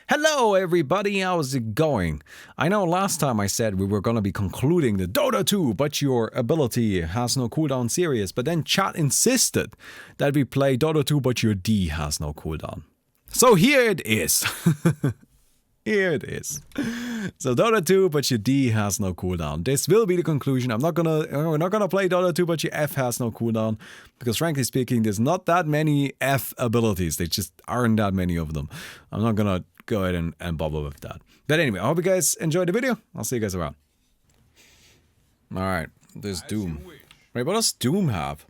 Hello everybody, how's it going? I know last time I said we were gonna be concluding the Dota 2 but your ability has no cooldown series, but then chat insisted that we play Dota 2 but your D has no cooldown. So here it is. Here it is. So Dota 2 but your D has no cooldown. This will be the conclusion. We're not gonna play Dota 2 but your F has no cooldown, because frankly speaking there's not that many F abilities. There just aren't that many of them. I'm not gonna go ahead and bubble with that. But anyway, I hope you guys enjoyed the video. I'll see you guys around. Alright, there's Doom. Wait, what does Doom have?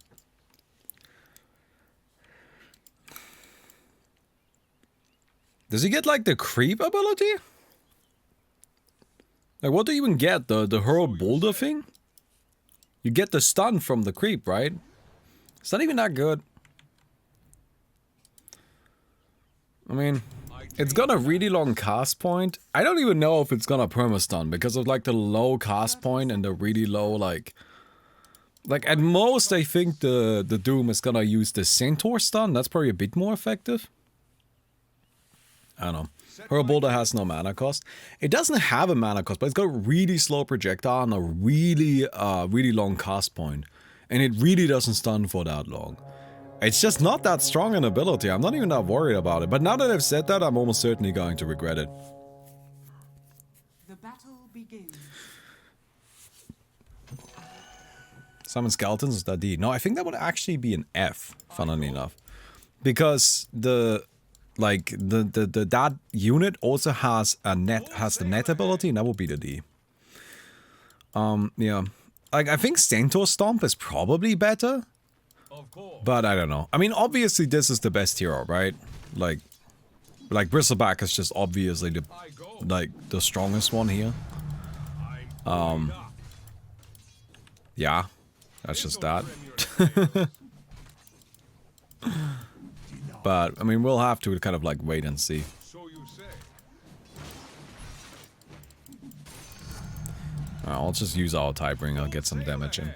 Does he get like the creep ability? Like what do you even get? The hurl boulder thing? You get the stun from the creep, right? It's not even that good. I mean, it's got a really long cast point. I don't even know if it's gonna perma-stun because of like the low cast point and the really low like at most I think the Doom is gonna use the Centaur stun. That's probably a bit more effective. I don't know. Hurl Boulder has no mana cost. It doesn't have a mana cost, but it's got a really slow projectile and a really long cast point. And it really doesn't stun for that long. It's just not that strong an ability. I'm not even that worried about it. But now that I've said that, I'm almost certainly going to regret it. The battle begins. Summon skeletons is that D? No, I think that would actually be an F, funnily enough. Because that unit also has the net ability, and that would be the D. Yeah. Like I think Centaur Stomp is probably better. But I don't know. I mean, obviously this is the best hero, right? Like Bristleback is just obviously the strongest one here. Yeah, that's just that. But I mean, we'll have to kind of like wait and see. I'll just use our Tidebringer, get some damage in.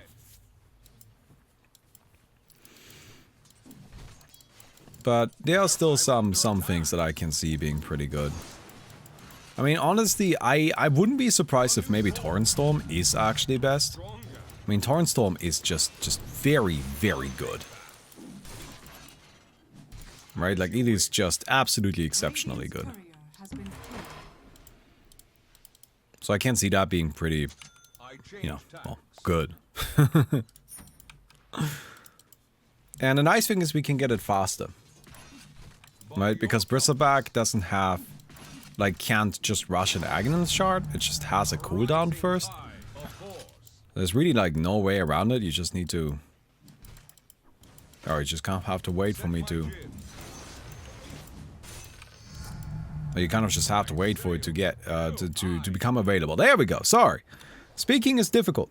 But there are still some things that I can see being pretty good. I mean, honestly, I wouldn't be surprised if maybe Torrent Storm is actually best. I mean, Torrent Storm is just very, very good. Right? Like, it is just absolutely exceptionally good. So I can see that being pretty, you know, well, good. And the nice thing is we can get it faster. Right, because Bristleback doesn't have, like, can't just rush an Aghanim Shard, it just has a cooldown first. There's really, like, no way around it, you just need to... Or you just kind of have to wait for me to... You kind of just have to wait for it to get, to become available. There we go, sorry. Speaking is difficult.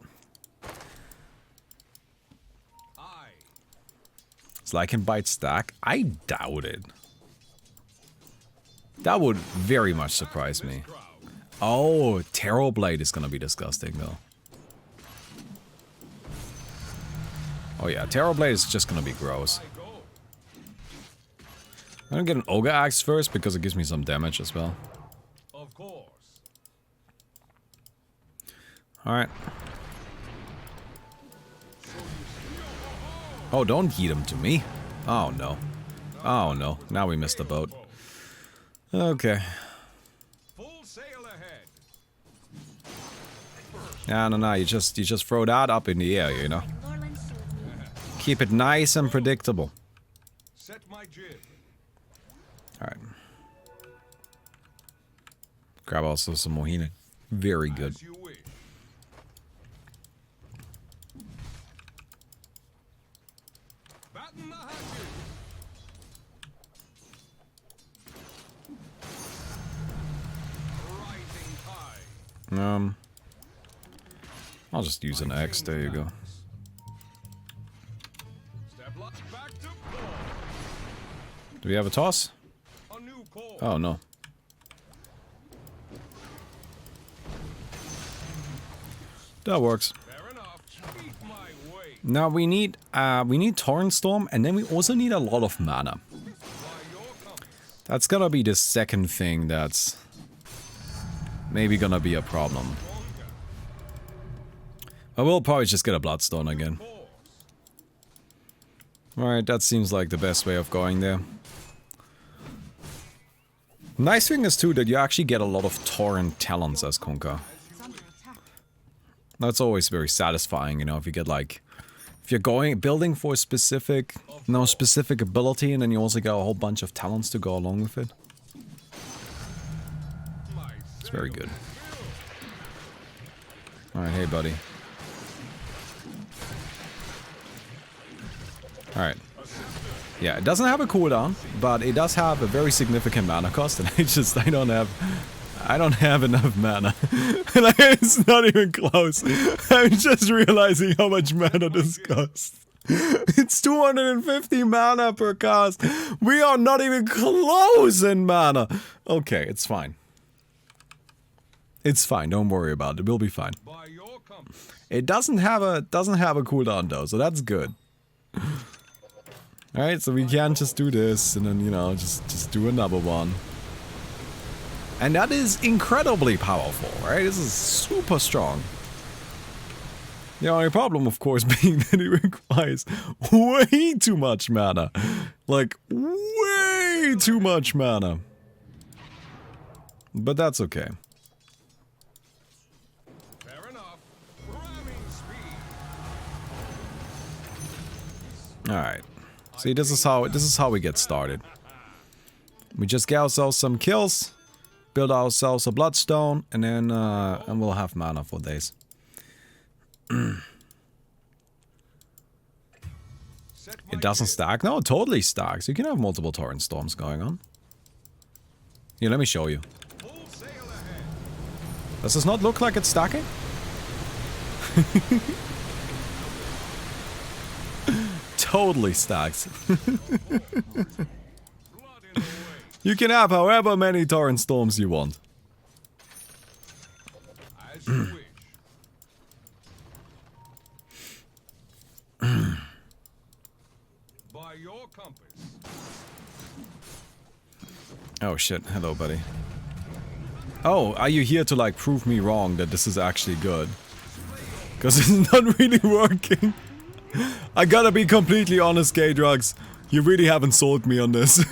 It's like him bite stack? I doubt it. That would very much surprise me. Oh, Terror Blade is gonna be disgusting though. Oh yeah, Terror Blade is just gonna be gross. I'm gonna get an Ogre Axe first because it gives me some damage as well. Alright. Oh, don't heat him to me. Oh no. Oh no, now we missed the boat. Okay. No, you just throw that up in the air, you know. Keep it nice and predictable. Alright. Grab also some Mohina. Very good. I'll just use an X, there you go. Do we have a toss? Oh no. That works. Now we need Torrent Storm, and then we also need a lot of mana. That's gonna be the second thing that's maybe gonna be a problem. I will probably just get a Bloodstone again. Alright, that seems like the best way of going there. Nice thing is too that you actually get a lot of Torrent talents as Kunkka. That's always very satisfying, you know, if you get like... If you're building for a specific ability and then you also get a whole bunch of talents to go along with it. It's very good. Alright, hey buddy. Alright. Yeah, it doesn't have a cooldown, but it does have a very significant mana cost, and I don't have enough mana. Like, it's not even close. I'm just realizing how much mana this costs. It's 250 mana per cast. We are not even close in mana. Okay, it's fine. It's fine. Don't worry about it. We'll be fine. It doesn't have a cooldown though, so that's good. Alright, so we can just do this and then, you know, just do another one. And that is incredibly powerful, right? This is super strong. The only problem, of course, being that it requires way too much mana. Like, way too much mana. But that's okay. Fair enough. Alright. See, this is how we get started. We just get ourselves some kills, build ourselves a Bloodstone, and then and we'll have mana for days. It doesn't stack? No, it totally stacks. You can have multiple Torrent Storms going on. Here, let me show you. Does this not look like it's stacking? Totally stacks. You can have however many Torrent Storms you want. As you wish. By your compass. Oh shit, hello buddy. Oh, are you here to like prove me wrong that this is actually good? Because it's not really working. I gotta be completely honest, K-Drugs. You really haven't sold me on this.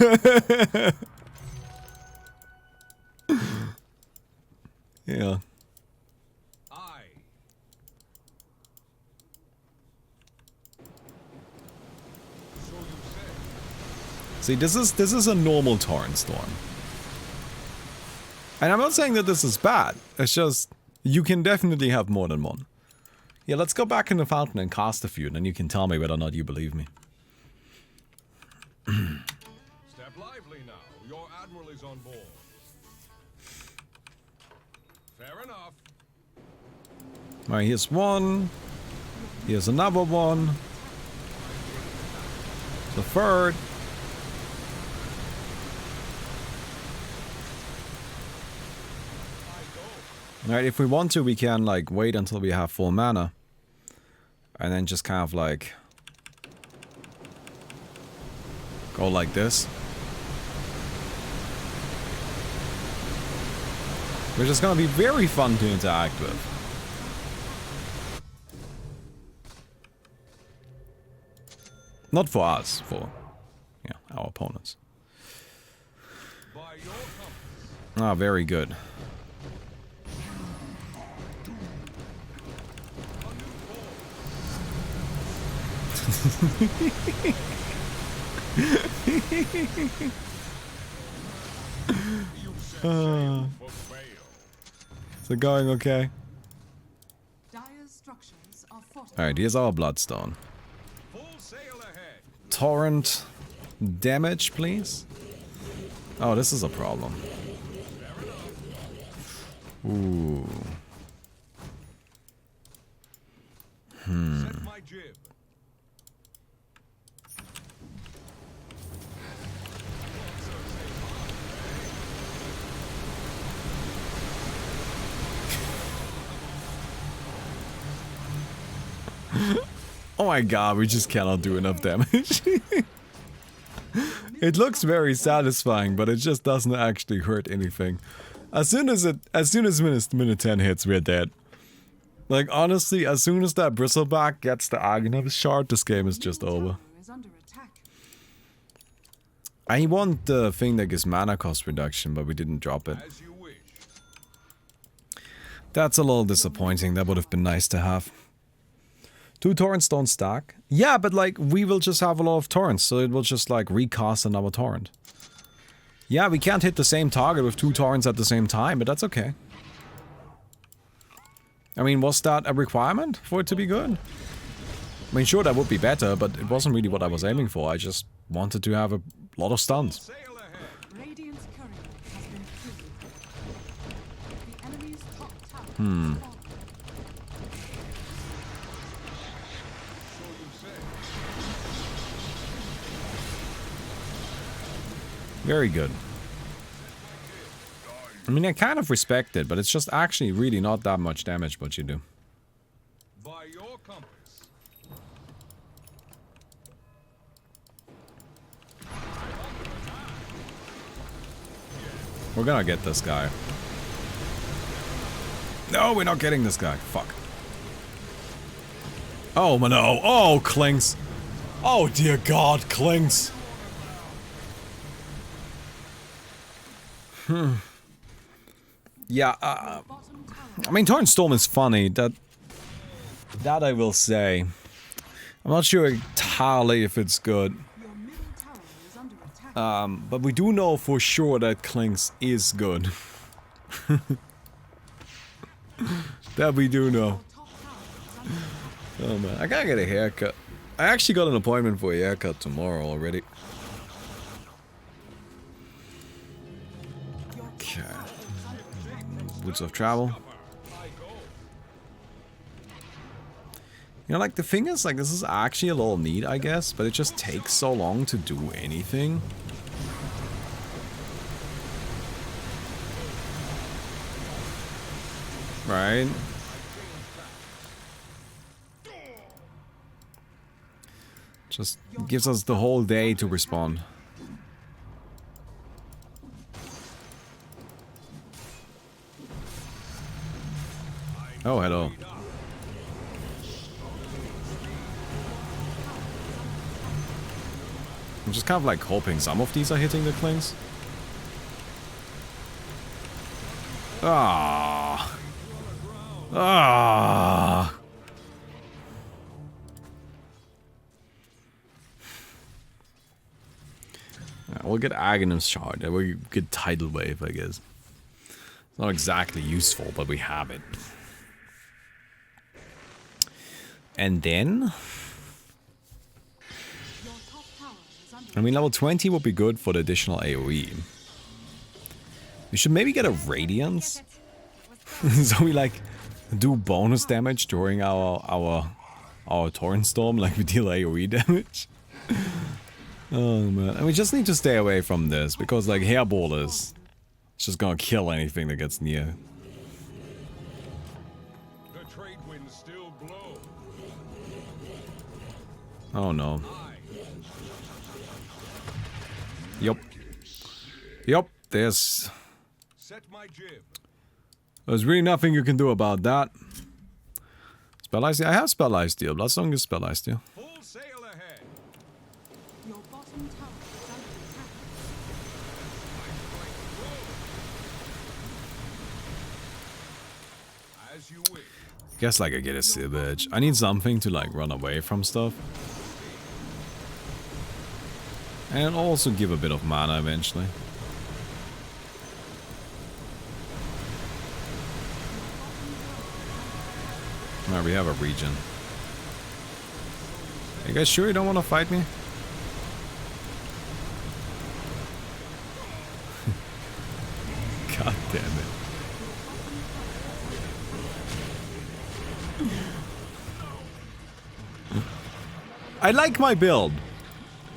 Yeah. See, this is a normal Torrent Storm. And I'm not saying that this is bad. It's just, you can definitely have more than one. Yeah, let's go back in the fountain and cast a few, and then you can tell me whether or not you believe me. Step lively now. Your admiral is on board. Fair enough. Alright, here's one. Here's another one. The third. Alright, if we want to, we can like wait until we have full mana. And then just kind of like go like this. Which is gonna be very fun to interact with. Not for us, for our opponents. Ah, very good. Is it going okay? Alright, here's our Bloodstone. Torrent damage, please. Oh, this is a problem. Ooh. Oh my god, we just cannot do enough damage. It looks very satisfying, but it just doesn't actually hurt anything. As soon as minute 10 hits, we're dead. Like, honestly, as soon as that Bristleback gets the Aghanim shard, this game is just over. Is under attack. I want the thing that gives mana cost reduction, but we didn't drop it. As you wish. That's a little disappointing. That would have been nice to have. 2 torrents don't stack. Yeah, but like, we will just have a lot of torrents, so it will just like recast another torrent. Yeah, we can't hit the same target with 2 torrents at the same time, but that's okay. I mean, was that a requirement for it to be good? I mean, sure, that would be better, but it wasn't really what I was aiming for. I just wanted to have a lot of stuns. Sail ahead. Radiant's courier has been killed. The enemy's top tower has fallen. So you say. Very good. I mean, I kind of respect it, but it's just actually really not that much damage what you do. By your compass. We're gonna get this guy. No, we're not getting this guy. Fuck. Oh, no. Oh, Clinks. Oh, dear God, Clinks. Yeah, Bottom tower I mean, Torrent Storm is funny. That I will say. I'm not sure entirely if it's good. Your middle tower is under attack. But we do know for sure that Clinks is good. That we do know. Your top tower is under Oh man, I gotta get a haircut. I actually got an appointment for a haircut tomorrow already. Okay. Woods of Travel. You know, like, the thing is, like, this is actually a little neat, I guess, but it just takes so long to do anything. Right? Just gives us the whole day to respond. Oh, hello. I'm just kind of like hoping some of these are hitting the Clings. Ah. Ah. Yeah, we'll get Aghanim's Shard. We'll get Tidal Wave, I guess. It's not exactly useful, but we have it. And then... your top tower is under I mean, level 20 would be good for the additional AoE. We should maybe get a Radiance. So we like do bonus damage during our Torrent Storm, like we deal AoE damage. Oh man, and we just need to stay away from this because like Hairball is just gonna kill anything that gets near. The trade winds still blow. Oh no. Yup. Yup. There's Set my jib. really nothing you can do about that. Spell Ice. I have Spell Ice Steel. Bloodstone is Spell Ice Steel. Full sail ahead. your bottom tower is under attack. As you wish. Guess like I get a Silver Edge. I need something to like run away from stuff. And also give a bit of mana eventually. Alright, we have a region. You guys sure you don't want to fight me? God damn it. I like my build,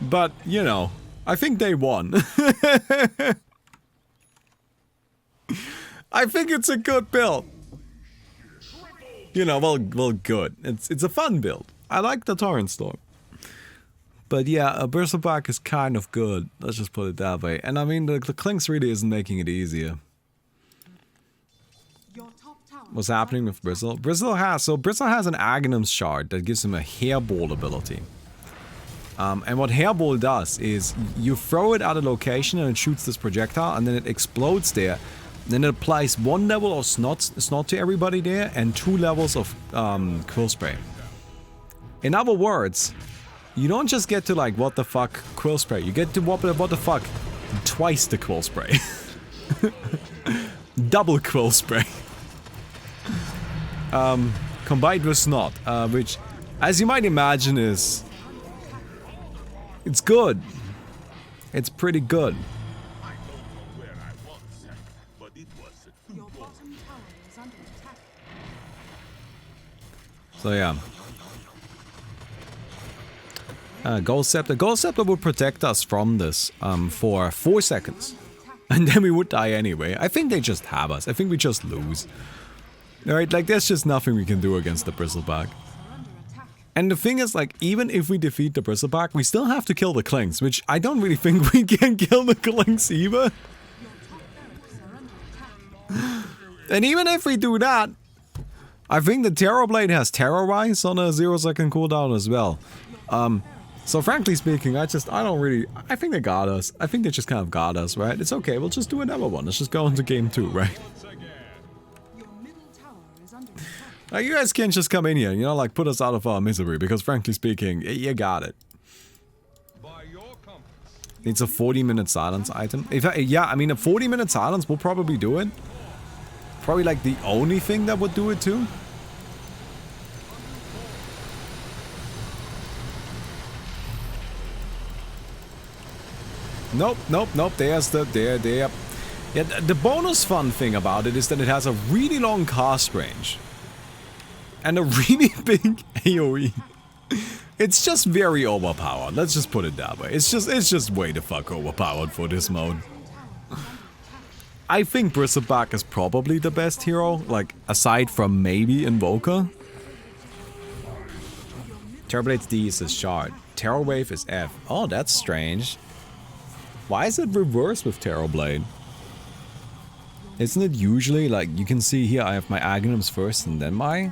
but, you know, I think they won. I think it's a good build. You know, well, good. It's a fun build. I like the Torrent Storm. But yeah, a Bristleback is kind of good. Let's just put it that way. And I mean, the Clinks really isn't making it easier. Your top tower What's happening with Bristle? Bristle has an Aghanim's shard that gives him a Hairball ability. And what Hairball does is you throw it at a location and it shoots this projectile and then it explodes there. Then it applies 1 level of snot to everybody there and 2 levels of quill spray. In other words, you don't just get to like what the fuck quill spray, you get to what the fuck twice the quill spray. Double quill spray. Combined with snot, which, as you might imagine, it's good. It's pretty good. Your bottom tower is under attack. So yeah. Gold Scepter. Gold Scepter would protect us from this for 4 seconds. And then we would die anyway. I think they just have us. I think we just lose. Alright, like there's just nothing we can do against the Bristleback. And the thing is, like, even if we defeat the Bristleback, we still have to kill the Clinks, which I don't really think we can kill the Clinks either. And even if we do that, I think the Terrorblade has Terrorize on a 0-second cooldown as well. So frankly speaking, I think they got us. I think they just kind of got us, right? It's okay, we'll just do another one. Let's just go into game 2, right? Your middle tower is under attack. Like, you guys can't just come in here, you know, like put us out of our misery, because frankly speaking, you got it. By your compass, Needs a 40-minute silence item. Yeah, I mean, a 40-minute silence will probably do it. Probably like the only thing that would do it too. Nope. There's the Yeah, the bonus fun thing about it is that it has a really long cast range. And a really big AoE. It's just very overpowered. Let's just put it that way. It's just way the fuck overpowered for this mode. I think Bristleback is probably the best hero, like aside from maybe Invoker. Terrorblade's D is his shard. Terror Wave is F. Oh, that's strange. Why is it reversed with Terrorblade? Isn't it usually like you can see here I have my Aghanims first and then my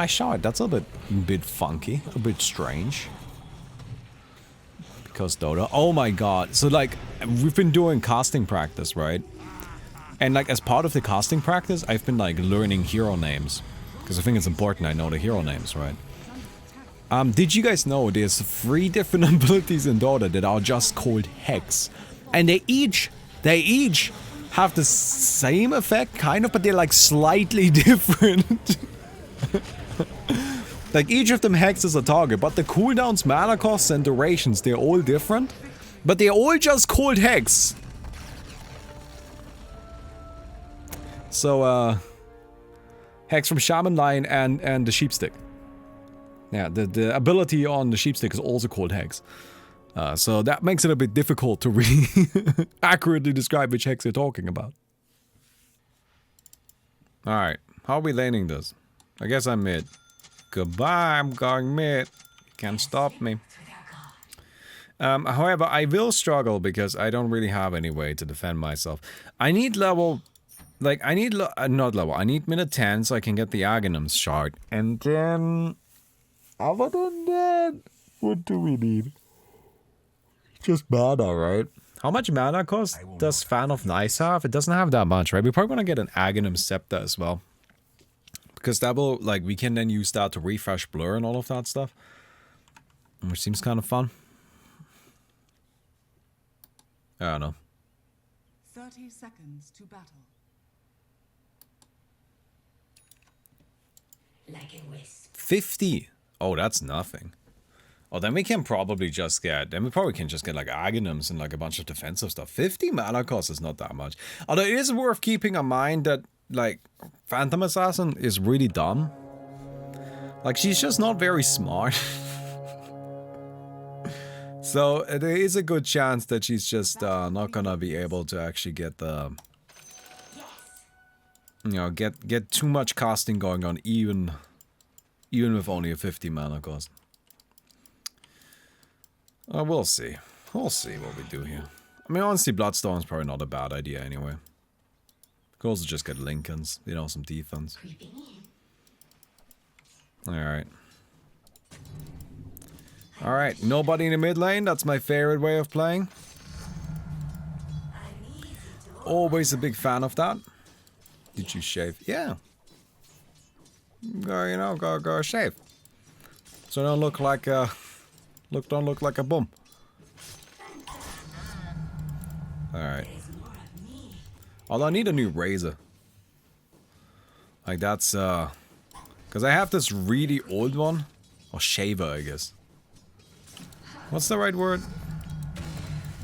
shard? That's a bit funky, a bit strange. Because Dota. Oh my god. So like we've been doing casting practice, right? And like as part of the casting practice, I've been like learning hero names. Because I think it's important I know the hero names, right? Did you guys know there's 3 different abilities in Dota that are just called Hex? And they each have the same effect, kind of, but they're like slightly different. Like each of them hexes a target, but the cooldowns, mana costs, and durations, they're all different. But they're all just called Hex. So, Hex from Shaman Lion and the Sheepstick. Yeah, the ability on the Sheepstick is also called Hex. So that makes it a bit difficult to really accurately describe which Hex you're talking about. Alright, how are we laning this? I guess I'm mid. Goodbye, I'm going mid. Can't stop me. However, I will struggle because I don't really have any way to defend myself. I need level... Like, I need... not level. I need minute 10 so I can get the Aghanim's shard. And then... Other than that... What do we need? Just mana, right? How much mana cost does Fan of Nice have? It doesn't have that much, right? We're probably gonna get an Aghanim Scepter as well. Because that will, like, we can then use that to refresh Blur and all of that stuff. Which seems kind of fun. I don't know. 30 seconds to battle. Like a wisp. 50! Oh, that's nothing. Oh, then we can probably just get... Then we probably can just get, like, Aghanims and, like, a bunch of defensive stuff. 50 mana cost is not that much. Although it is worth keeping in mind that, like, Phantom Assassin is really dumb. Like, she's just not very smart. So, there is a good chance that she's just not gonna be able to actually get the... You know, get too much casting going on, even with only a 50 mana cost. We'll see. We'll see what we do here. I mean, honestly, Bloodstone's probably not a bad idea anyway. Could also just get Lincolns, you know, some defense. Alright. Alright, nobody in the mid lane. That's my favorite way of playing. Always a big fan of that. Did you shave? Yeah. Go, you know, go shave. So don't look like a... don't look like a bum. Alright. Although I need a new razor. Like that's because I have this really old one. Or shaver, I guess. What's the right word?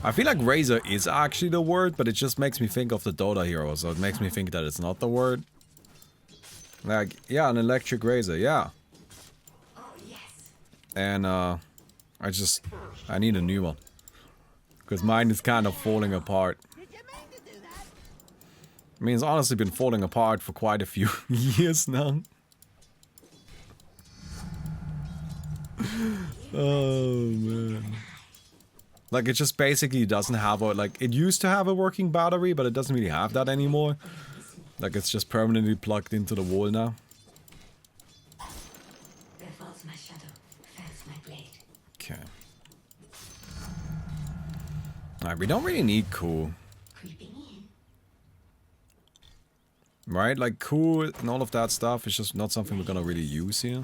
I feel like razor is actually the word, but it just makes me think of the Dota hero, so it makes me think that it's not the word. Like, yeah, an electric razor, yeah. And I need a new one. Because mine is kind of falling apart. I mean, it's honestly been falling apart for quite a few years now. Oh, man. Like, it just basically doesn't have a... Like, it used to have a working battery, but it doesn't really have that anymore. Like, it's just permanently plugged into the wall now. Okay. Alright, we don't really need cool. Right? Like, cool and all of that stuff is just not something we're gonna really use here.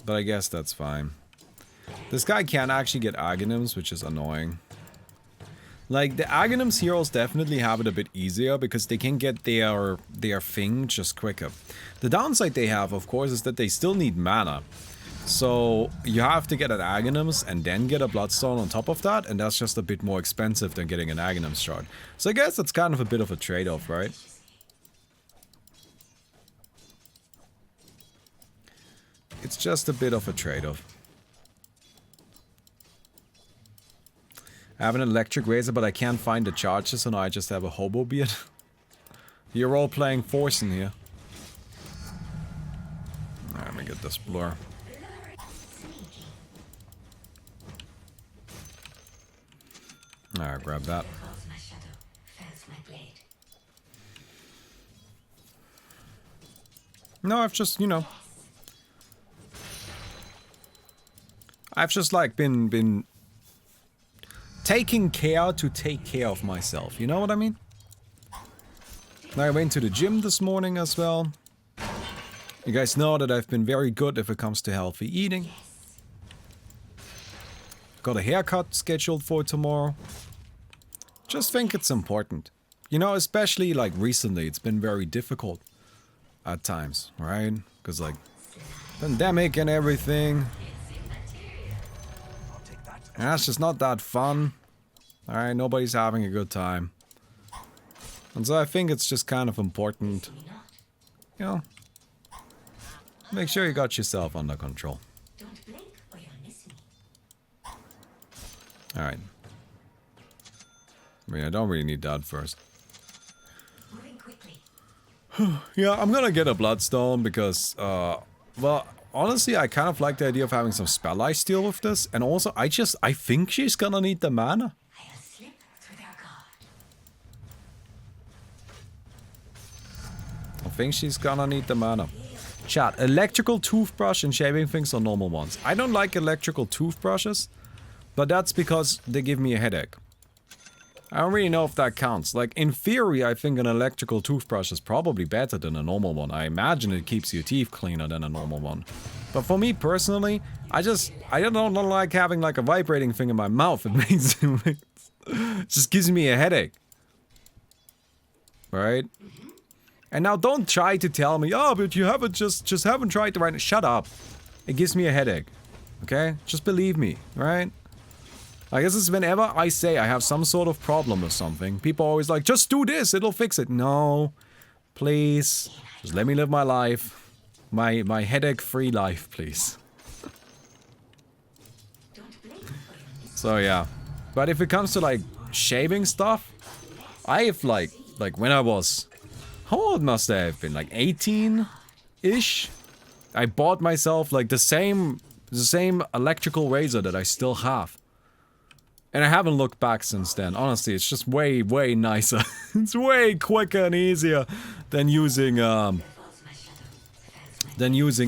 But I guess that's fine. This guy can actually get Aghanims, which is annoying. Like, the Aghanims heroes definitely have it a bit easier because they can get their thing just quicker. The downside they have, of course, is that they still need mana. So, you have to get an Aghanims and then get a Bloodstone on top of that, and that's just a bit more expensive than getting an Aghanims shard. So I guess that's kind of a bit of a trade-off, right? It's just a bit of a trade-off. I have an electric razor, but I can't find the charges, so now I just have a hobo beard. You're all playing Force in here. Let me get this blur. Alright, grab that. No, I've just, you know... I've just, like, been taking care to take care of myself, you know what I mean? I went to the gym this morning as well. You guys know that I've been very good if it comes to healthy eating. Got a haircut scheduled for tomorrow. Just think it's important. You know, especially like recently, it's been very difficult at times, right? Because like, pandemic and everything. And that's just not that fun. Alright, nobody's having a good time. And so I think it's just kind of important, you know, make sure you got yourself under control. Alright. I mean, I don't really need that first. Yeah, I'm gonna get a Bloodstone because, well, honestly, I kind of like the idea of having some spell lifesteal with this. And also, I think she's gonna need the mana. I think she's gonna need the mana. Chat, electrical toothbrush and shaving things are normal ones. I don't like electrical toothbrushes, but that's because they give me a headache. I don't really know if that counts. Like, in theory, I think an electrical toothbrush is probably better than a normal one. I imagine it keeps your teeth cleaner than a normal one. But for me personally, I don't like having like a vibrating thing in my mouth. It just gives me a headache. Right? And now don't try to tell me, oh, but you haven't just haven't tried the right... Shut up. It gives me a headache. Okay? Just believe me, right? I guess it's whenever I say I have some sort of problem or something, people are always like, just do this, it'll fix it. No. Please. Just let me live my life. My headache-free life, please. So yeah. But if it comes to like shaving stuff, I have like when I was... How old must I have been? Like 18-ish? I bought myself like the same electrical razor that I still have. And I haven't looked back since then. Honestly, it's just way, way nicer. It's way quicker and easier than using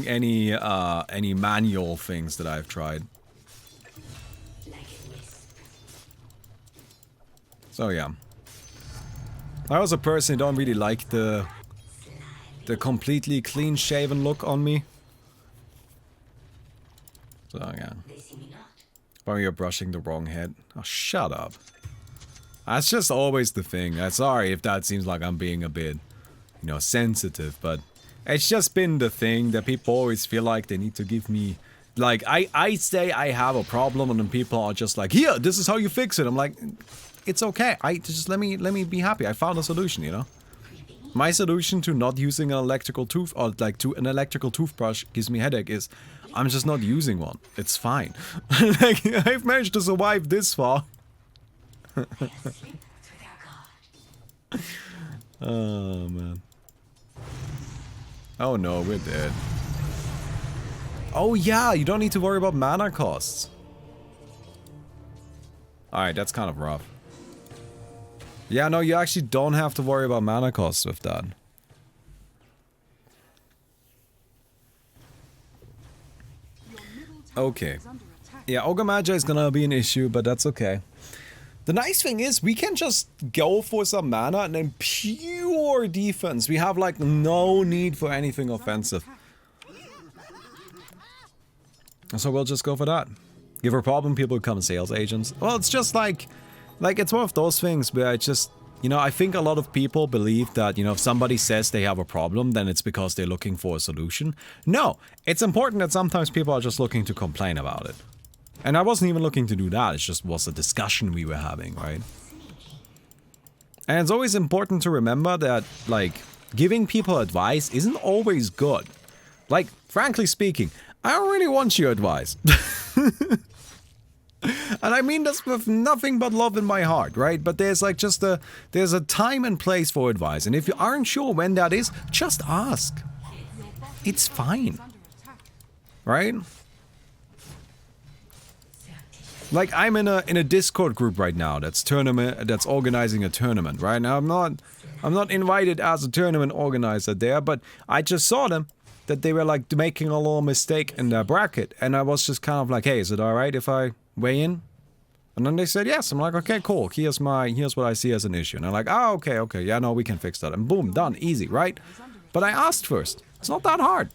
any manual things that I've tried. So yeah. I also personally don't really like the completely clean shaven look on me. So yeah. Oh, you're brushing the wrong head. Oh, shut up. That's just always the thing. Sorry if that seems like I'm being a bit, you know, sensitive, but it's just been the thing that people always feel like they need to give me. Like, I say I have a problem, and then people are just like, here, this is how you fix it. I'm like, it's okay. Just let me be happy. I found a solution, you know? My solution to not using an electrical an electrical toothbrush gives me headache is I'm just not using one. It's fine. Like, I've managed to survive this far. Oh man. Oh no, we're dead. Oh yeah, you don't need to worry about mana costs. Alright, that's kind of rough. Yeah, no, you actually don't have to worry about mana costs with that. Okay. Yeah, Ogre Magi is gonna be an issue, but that's okay. The nice thing is, we can just go for some mana and then pure defense. We have like no need for anything offensive. So we'll just go for that. Give her a problem, people become sales agents. Well, it's just like it's one of those things where it's just, you know, I think a lot of people believe that, you know, if somebody says they have a problem, then it's because they're looking for a solution. No, it's important that sometimes people are just looking to complain about it. And I wasn't even looking to do that, it just was a discussion we were having, right? And it's always important to remember that, like, giving people advice isn't always good. Like, frankly speaking, I don't really want your advice. And I mean this with nothing but love in my heart, right? But there's like there's a time and place for advice. And if you aren't sure when that is, just ask. It's fine. Right? Like, I'm in a Discord group right now that's organizing a tournament, right? Now I'm not invited as a tournament organizer there, but I just saw them that they were like making a little mistake in their bracket, and I was just kind of like, hey, is it alright if I weigh in? And then they said yes. I'm like, okay, cool. Here's what I see as an issue. And I'm like, oh, okay, yeah, no, we can fix that. And boom, done, easy, right? But I asked first. It's not that hard.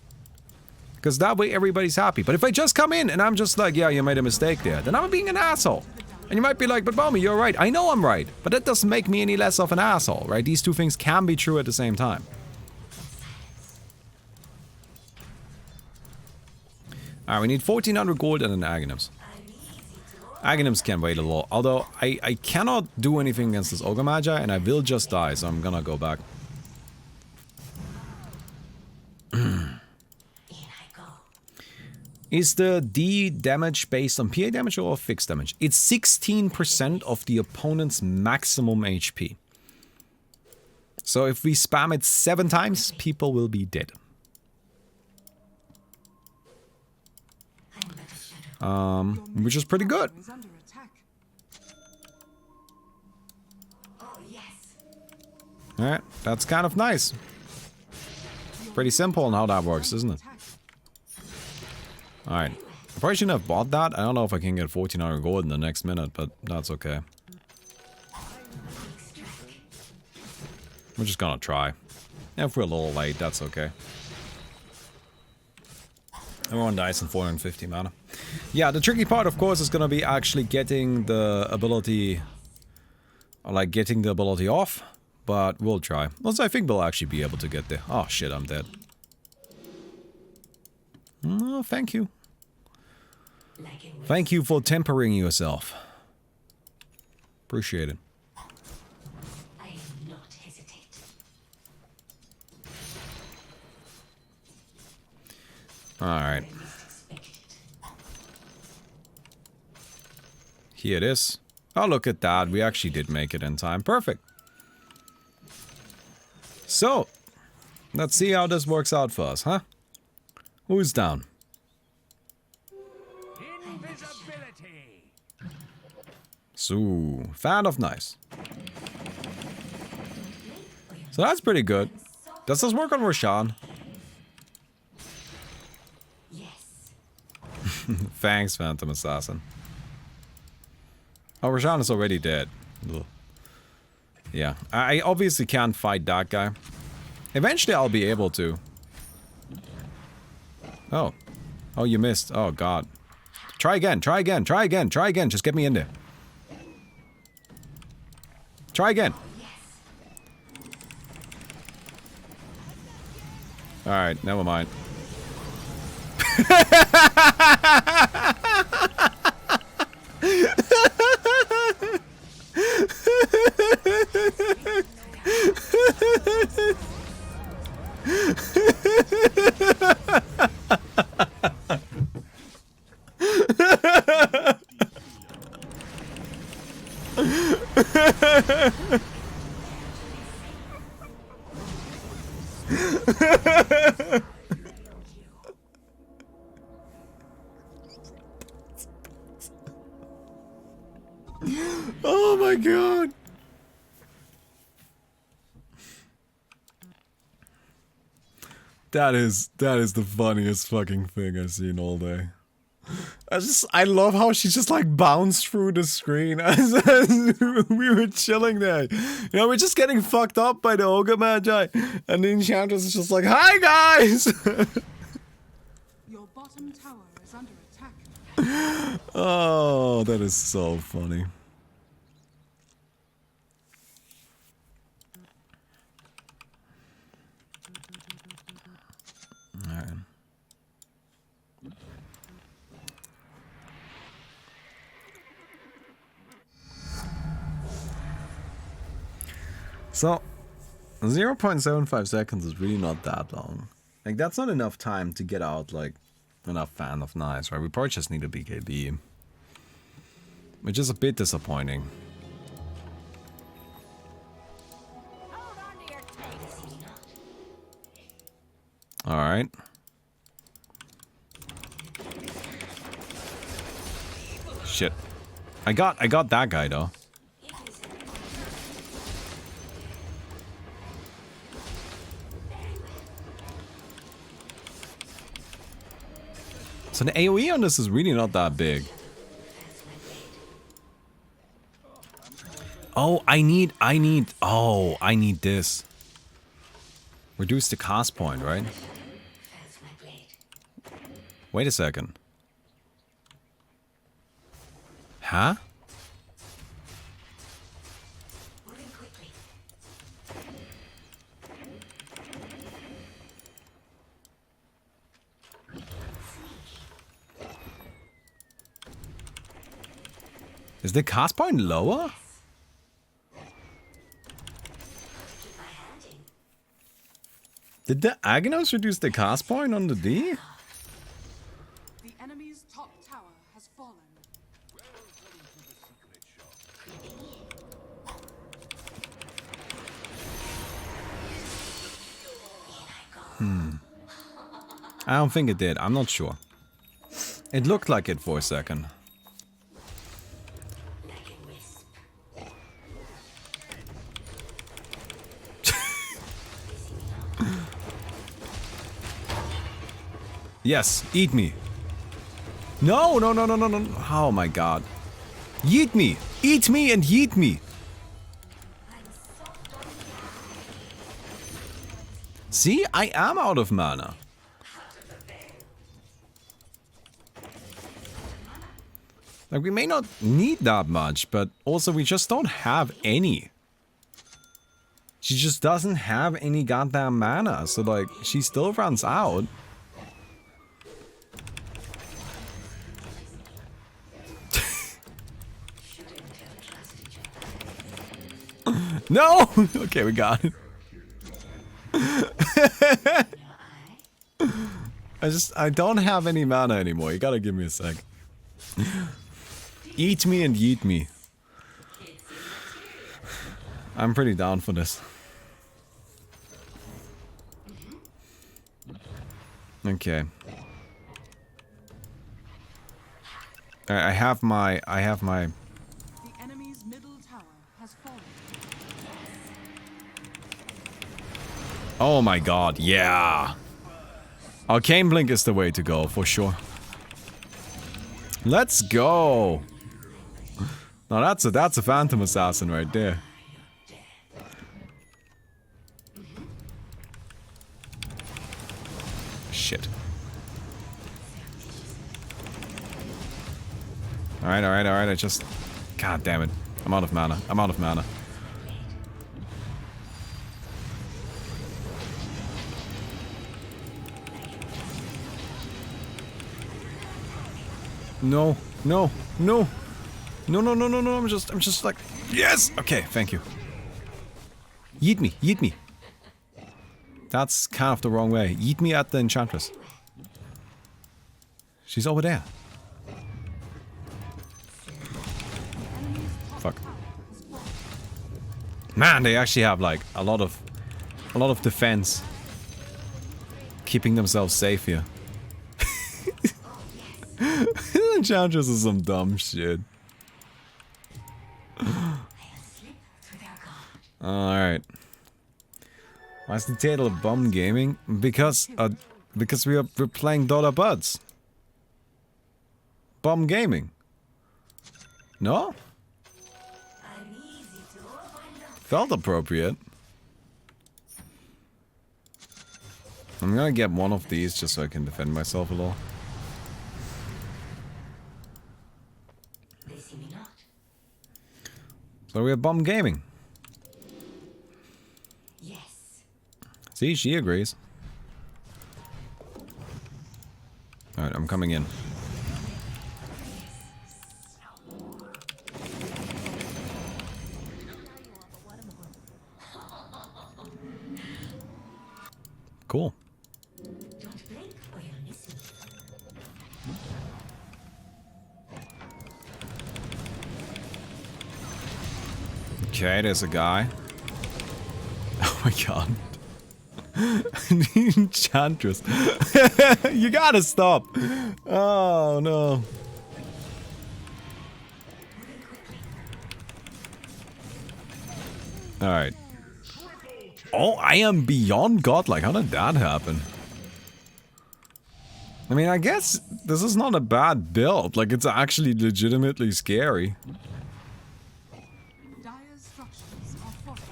Because that way everybody's happy. But if I just come in and I'm just like, yeah, you made a mistake there, then I'm being an asshole. And you might be like, but Baumi, you're right. I know I'm right. But that doesn't make me any less of an asshole, right? These two things can be true at the same time. Alright, we need 1400 gold and an Aghanims. Aghanims can wait a little. Although, I cannot do anything against this Ogre Magi, and I will just die, so I'm gonna go back. Is the D damage based on PA damage or fixed damage? It's 16% of the opponent's maximum HP. So if we spam it 7 times, people will be dead. Which is pretty good. Alright, that's kind of nice. Pretty simple on how that works, isn't it? Alright. I probably shouldn't have bought that. I don't know if I can get 1400 gold in the next minute, but that's okay. We're just gonna try. If we're a little late, that's okay. Everyone dies in 450 mana. Yeah, the tricky part, of course, is gonna be actually getting the ability... Or like, getting the ability off. But we'll try. Also, I think we'll actually be able to get there. Oh shit, I'm dead. Oh, thank you. Thank you for tempering yourself. Appreciate it. I will not hesitate. Alright. Here it is. Oh, look at that. We actually did make it in time. Perfect. So, let's see how this works out for us, huh? Who's down? Invisibility. So, fan of nice. So that's pretty good. Does this work on Roshan? Yes. Thanks, Phantom Assassin. Oh, Roshan is already dead. Ugh. Yeah, I obviously can't fight that guy. Eventually I'll be able to. Oh. Oh, you missed. Oh, God. Try again, try again, try again, try again. Just get me in there. Try again. Alright, never mind. Oh my god. That is the funniest fucking thing I've seen all day. I love how she just like bounced through the screen as we were chilling there. You know, we're just getting fucked up by the Ogre Magi. And the Enchantress is just like, hi guys! Your bottom tower is under attack. Oh, that is so funny. Alright. So, 0.75 seconds is really not that long. Like, that's not enough time to get out, like, enough fan of nice, right? We probably just need a BKB. Which is a bit disappointing. Alright. Shit. I got that guy though. So the AoE on this is really not that big. Oh, I need this. Reduce the cast point, right? Wait a second. Huh? Is the cast point lower? Did the Aghanos reduce the cast point on the D? The enemy's top tower has fallen. I don't think it did. I'm not sure. It looked like it for a second. Yes, eat me. No, no, no, no, no, no. Oh my god. Yeet me. Eat me and yeet me. See, I am out of mana. Like, we may not need that much, but also we just don't have any. She just doesn't have any goddamn mana, so like, she still runs out. No! Okay, we got it. I don't have any mana anymore. You gotta give me a sec. Eat me and yeet me. I'm pretty down for this. Okay. I have my. The enemy's middle tower has fallen. Oh my god, yeah. Arcane Blink is the way to go, for sure. Let's go. Now that's a Phantom Assassin right there. Shit. Alright, I just... God damn it. I'm out of mana. No. I'm just like... Yes! Okay, thank you. Yeet me. That's kind of the wrong way. Yeet me at the Enchantress. She's over there. Fuck. Man, they actually have like a lot of defense. Keeping themselves safe here. Enchantress is some dumb shit. Alright. Why is the title of Bum Gaming? Because we're playing Dota Buds. Bum Gaming. No? Felt appropriate. I'm gonna get one of these just so I can defend myself a little. So we're Bum Gaming. Yes. See, she agrees. Alright, I'm coming in. Cool. Don't blink or you'll miss me. Okay, there's a guy. Oh my god. Enchantress. You gotta stop. Oh no. Alright. Oh, I am beyond godlike. How did that happen? I mean, I guess this is not a bad build. Like, it's actually legitimately scary. Dire's structures are fortified.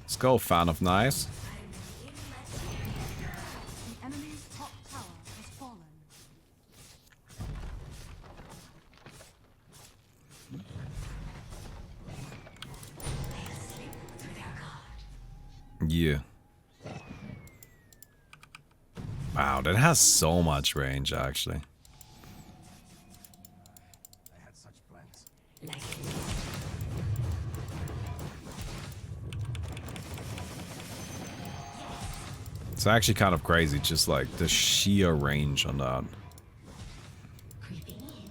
Let's go, fan of nice. The enemy's top tower has fallen. Yeah. Wow, that has so much range, actually. I had such plans. It's actually kind of crazy, just like the sheer range on that. Creeping in.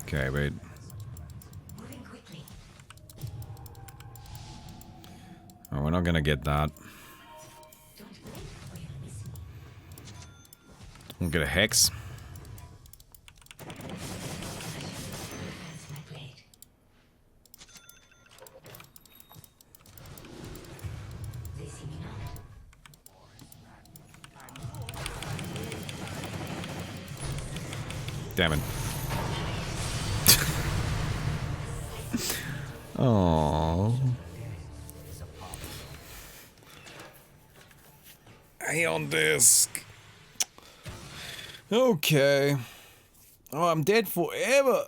Okay, wait. Moving quickly. Oh, we're not gonna get that. Don't blink or you'll miss me. We'll get a hex. That's my blade. They see me not. Damn it. Oh. Ion disc. Okay. Oh, I'm dead forever.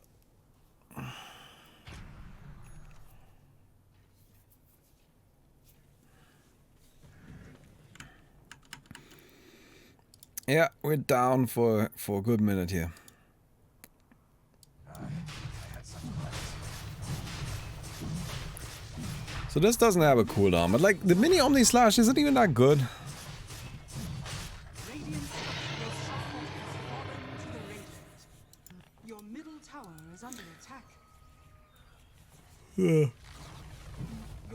Yeah, we're down for a good minute here. So this doesn't have a cooldown, but like the mini Omni Slash isn't even that good. Radiant structures has fallen to the radiant. Your middle tower is under attack. Your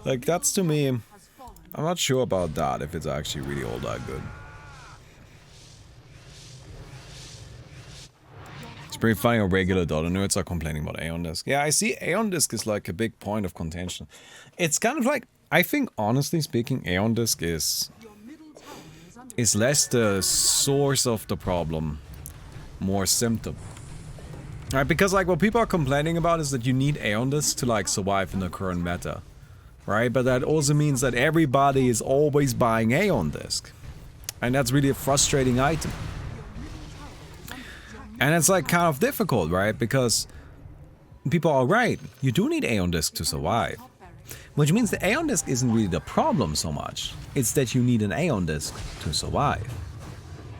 Like that's to middle me, tower has fallen. I'm not sure about that if it's actually really all that good. pretty funny how regular Dota nerds are complaining about Aeon Disc. Yeah, I see Aeon Disc is like a big point of contention. It's kind of like, I think honestly speaking, Aeon Disc is less the source of the problem, more symptom. Right, because like what people are complaining about is that you need Aeon Disc to like survive in the current meta. Right, but that also means that everybody is always buying Aeon Disc. And that's really a frustrating item. And it's like kind of difficult, right? Because people are right, you do need Aeon Disc to survive. Which means the Aeon Disc isn't really the problem so much. It's that you need an Aeon Disc to survive.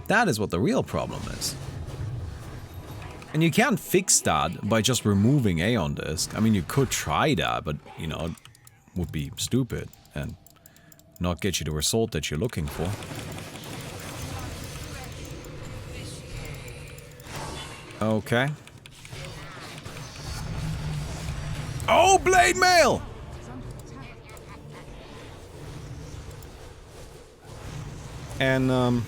That is what the real problem is. And you can't fix that by just removing Aeon Disc. I mean, you could try that, but, you know, it would be stupid and not get you the result that you're looking for. Okay. Oh, Blade Mail! And,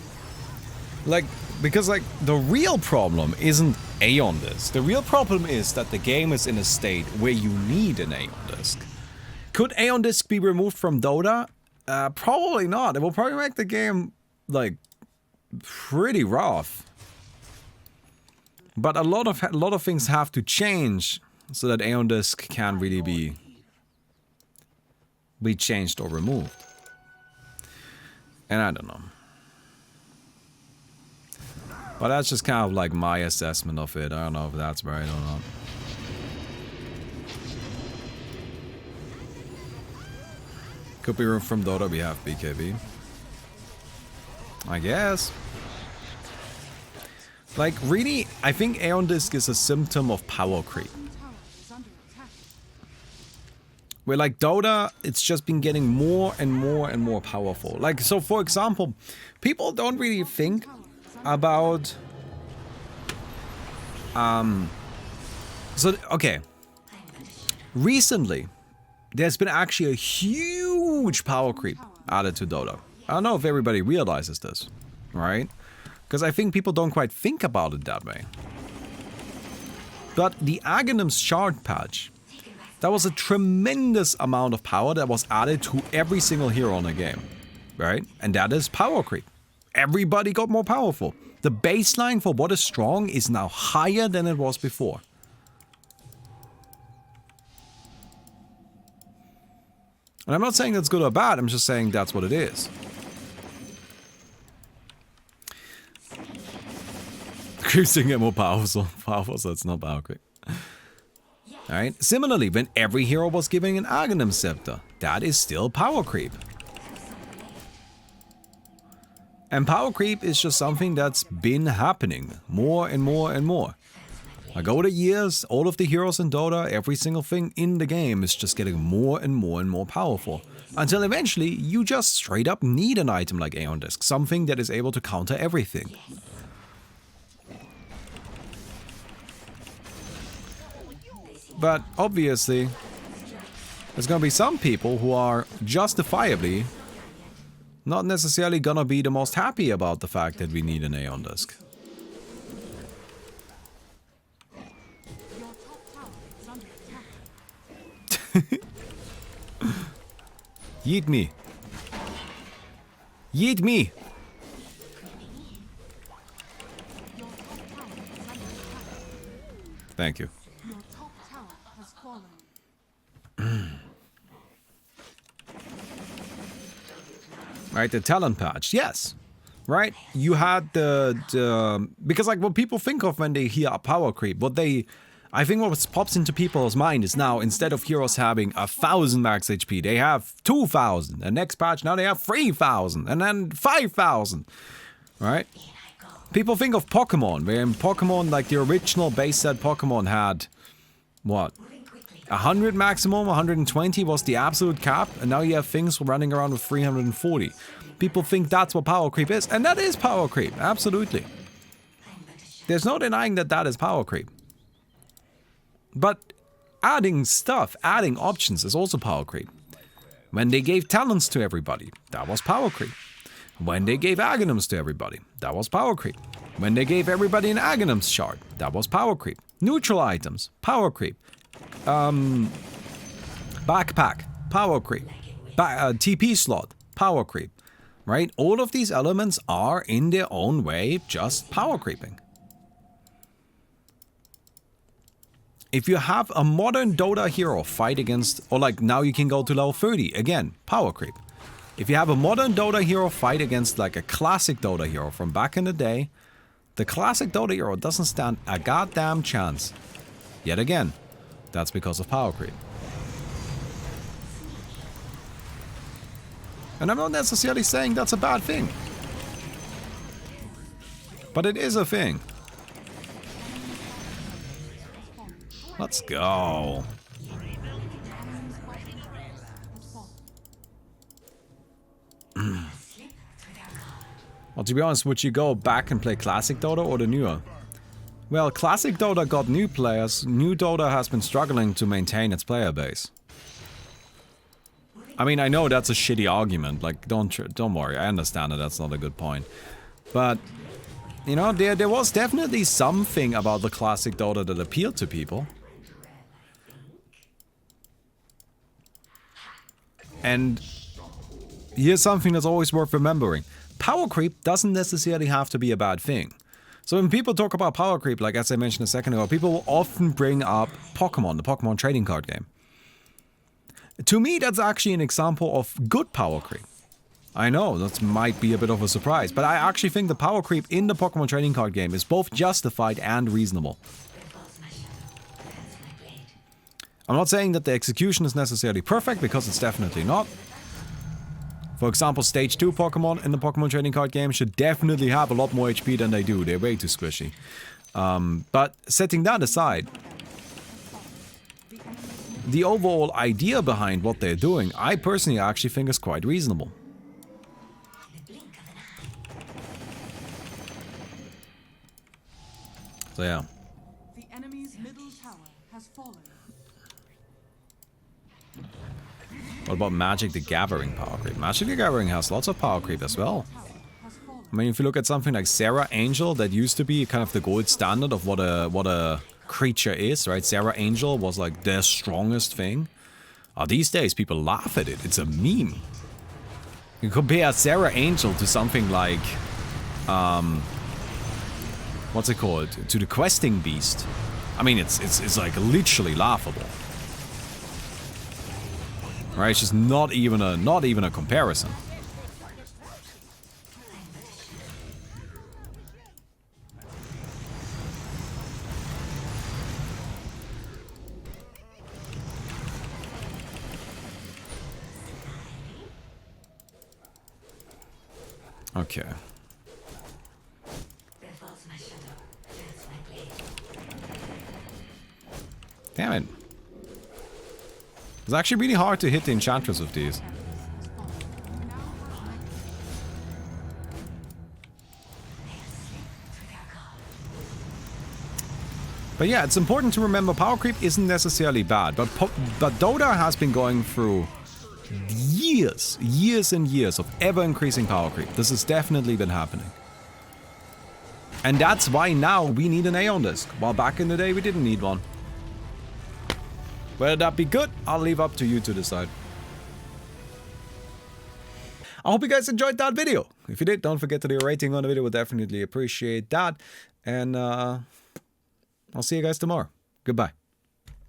like, because, like, the real problem isn't Aeon Disc. The real problem is that the game is in a state where you need an Aeon Disc. Could Aeon Disc be removed from Dota? Probably not. It will probably make the game, like, pretty rough. But a lot of things have to change so that Aeon Disc can really be changed or removed. And I don't know. But that's just kind of like my assessment of it. I don't know if that's right or not. Could be removed from Dota, we have BKB. I guess. Like, really, I think Aeon Disc is a symptom of power creep. Where, like, Dota, it's just been getting more and more and more powerful. Like, so for example, people don't really think about... okay. Recently, there's been actually a huge power creep added to Dota. I don't know if everybody realizes this, right? Because I think people don't quite think about it that way. But the Aghanim's Shard patch, that was a tremendous amount of power that was added to every single hero in the game, right? And that is power creep. Everybody got more powerful. The baseline for what is strong is now higher than it was before. And I'm not saying that's good or bad, I'm just saying that's what it is. Creepsing get more powerful, so it's not power creep. Alright, similarly, when every hero was given an Aghanim Scepter, that is still power creep. And power creep is just something that's been happening more and more and more. Like over the years, all of the heroes in Dota, every single thing in the game is just getting more and more and more powerful. Until eventually, you just straight up need an item like Aeon Disc, something that is able to counter everything. But obviously, there's gonna be some people who are justifiably not necessarily gonna be the most happy about the fact that we need an Aeon Disc. Yeet me. Yeet me. Thank you. Your top tower has fallen. Right, the talent patch, yes. Right, you had the because like what people think of when they hear power creep, I think what pops into people's mind is now instead of heroes having 1,000 max HP, they have 2,000. The next patch now they have 3,000 and then 5,000. Right? People think of Pokemon, where in Pokemon, like the original base set Pokemon had what? 100 maximum, 120 was the absolute cap, and now you have things running around with 340. People think that's what power creep is, and that is power creep, absolutely. There's no denying that that is power creep. But adding stuff, adding options is also power creep. When they gave talents to everybody, that was power creep. When they gave Aghanims to everybody, that was power creep. When they gave everybody an Aghanim's shard, that was power creep. Neutral items, power creep. Backpack, power creep. TP slot, power creep. Right? All of these elements are in their own way just power creeping. If you have a modern Dota hero fight against, or like now you can go to level 30, again, power creep. If you have a modern Dota hero fight against like a classic Dota hero from back in the day, the classic Dota hero doesn't stand a goddamn chance. Yet again, that's because of power creep. And I'm not necessarily saying that's a bad thing. But it is a thing. Let's go. Well, to be honest, would you go back and play Classic Dota or the newer? Well, Classic Dota got new players. New Dota has been struggling to maintain its player base. I mean, I know that's a shitty argument. Like, don't worry. I understand that that's not a good point. But, you know, there was definitely something about the Classic Dota that appealed to people. And here's something that's always worth remembering. Power creep doesn't necessarily have to be a bad thing. So when people talk about power creep, like as I mentioned a second ago, people will often bring up Pokemon, the Pokemon trading card game. To me, that's actually an example of good power creep. I know, that might be a bit of a surprise, but I actually think the power creep in the Pokemon trading card game is both justified and reasonable. I'm not saying that the execution is necessarily perfect, because it's definitely not. For example, Stage 2 Pokemon in the Pokemon trading card game should definitely have a lot more HP than they do. They're way too squishy. But setting that aside, the overall idea behind what they're doing, I personally actually think is quite reasonable. So yeah. The enemy's middle tower has fallen. What about Magic the Gathering power creep? Magic the Gathering has lots of power creep as well. I mean, if you look at something like Sarah Angel, that used to be kind of the gold standard of what a creature is, right? Sarah Angel was like the strongest thing. These days, people laugh at it. It's a meme. You compare Sarah Angel to something like, what's it called? To the Questing Beast. I mean, it's like literally laughable. Right? It's just not even a comparison. Okay. Damn it. It's actually really hard to hit the Enchantress with these. But yeah, it's important to remember power creep isn't necessarily bad, but Dota has been going through years and years of ever increasing power creep. This has definitely been happening. And that's why now we need an Aeon Disc, while back in the day we didn't need one. Whether that be good, I'll leave up to you to decide. I hope you guys enjoyed that video. If you did, don't forget to leave a rating on the video. We'll definitely appreciate that. And I'll see you guys tomorrow. Goodbye.